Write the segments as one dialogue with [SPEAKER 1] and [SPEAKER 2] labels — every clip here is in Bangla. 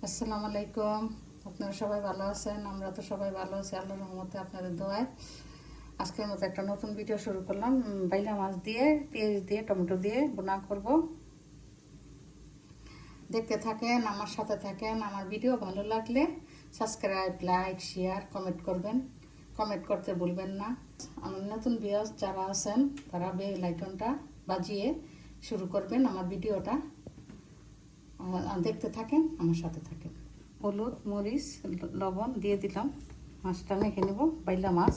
[SPEAKER 1] আসসালামু আলাইকুম। আপনারা সবাই ভালো আছেন? আমরা তো সবাই ভালো আছি আল্লাহর রহমতে, আপনাদের দোয়ায়। আজকের মতো একটা নতুন ভিডিও শুরু করলাম। বাইলা মাছ দিয়ে, পেঁয়াজ দিয়ে, টমেটো দিয়ে বোনা করব। দেখতে থাকেন, আমার সাথে থাকেন। আমার ভিডিও ভালো লাগলে সাবস্ক্রাইব, লাইক, শেয়ার, কমেন্ট করবেন। কমেন্ট করতে ভুলবেন না। আমার নতুন ভিউয়ার্স যারা আছেন তারা বেল আইকনটা বাজিয়ে শুরু করবেন আমার ভিডিওটা। দেখতে থাকেন, আমার সাথে থাকেন। হলুদ, মরিচ, লবণ দিয়ে দিলাম। মাছটা মেখে নেব। বাইলা মাছ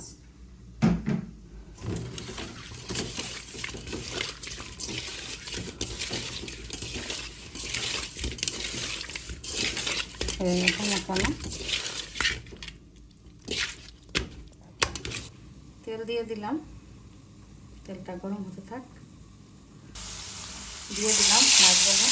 [SPEAKER 1] মাখানো। তেল দিয়ে দিলাম, তেলটা গরম হতে থাক। দিয়ে দিলাম মাছগুলো।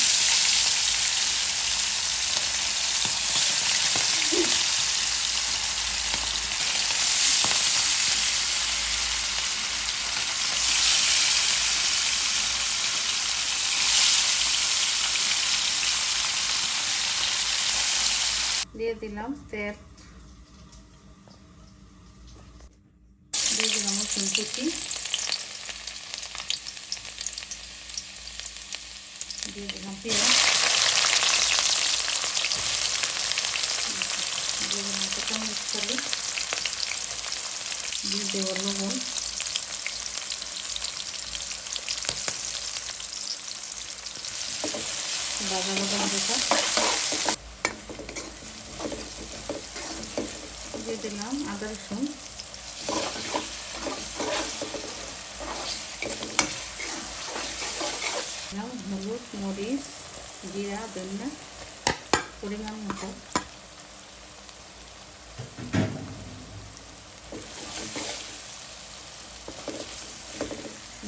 [SPEAKER 1] দিয়ে দিলাম তেল, দিয়ে দিলাম রসুন কুচি, দিয়ে দিলাম পেঁয়াজ, দিয়ে দিলাম কাঁচামরিচ ফেলে, দিয়ে দেবো লবণ, ভাজা ভাজা মশলা দিয়ে দিলাম আদা রসুন, হলুদ, মরিচ, জিরা, ধনিয়া পরিমাণ মতো,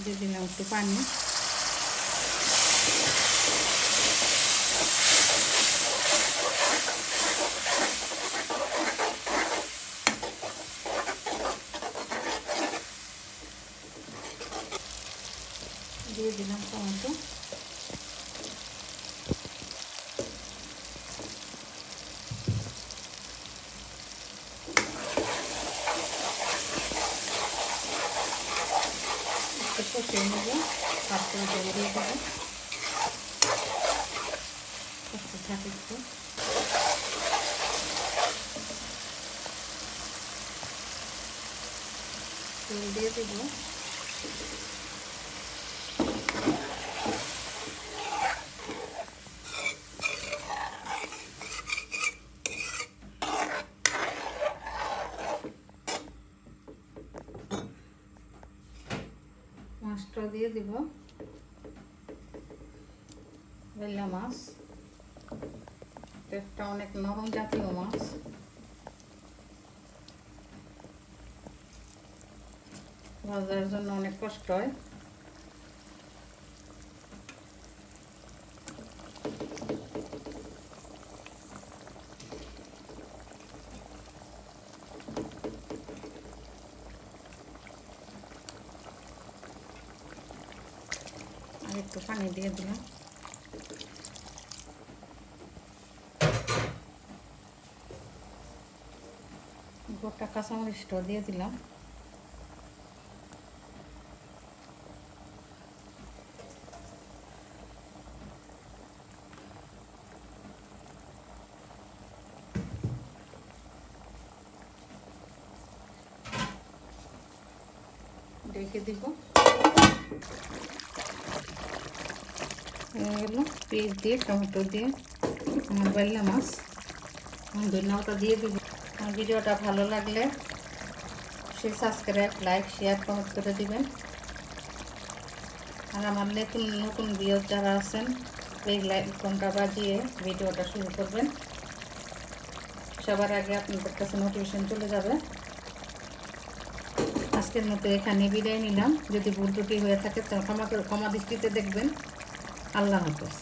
[SPEAKER 1] দিয়ে দিলাম একটু পানি, দিয়ে দিলাম টমেটো, কষিয়ে নেব। তারপরে জল দিয়ে দেবো, কষতে থাকে একটু। তেল দিয়ে দেবো, মাছটা দিয়ে দিব। বাইলা মাছ একটা অনেক নরম জাতীয় মাছ, ভাজার জন্য অনেক কষ্ট হয়। আর একটু পানি দিয়ে দিলাম। গোটা কাঁচামরিচটা দিয়ে দিলাম। ঢেকে দিব। হয়ে গেল পেঁয়াজ দিয়ে, টমেটো দিয়ে আমার বাইলা মাছ। ধন্যবাদটা দিয়ে দিব। আমার ভিডিওটা ভালো লাগলে সে সাবস্ক্রাইব, লাইক, শেয়ার, কমেন্ট করে দিবেন। আর আমার নতুন নতুন ভিডিও যারা আছেন এই আইকনটা বাজিয়ে ভিডিওটা শুরু করবেন। সবার আগে আপনাদের কাছে নোটিফিকেশন চলে যাবে। আজকের মতো এখানে বিদায় নিলাম। যদি ভুল ত্রুটি হয়ে থাকে তো ক্ষমা দৃষ্টিতে দেখবেন। আল্লাহ হাফেজ।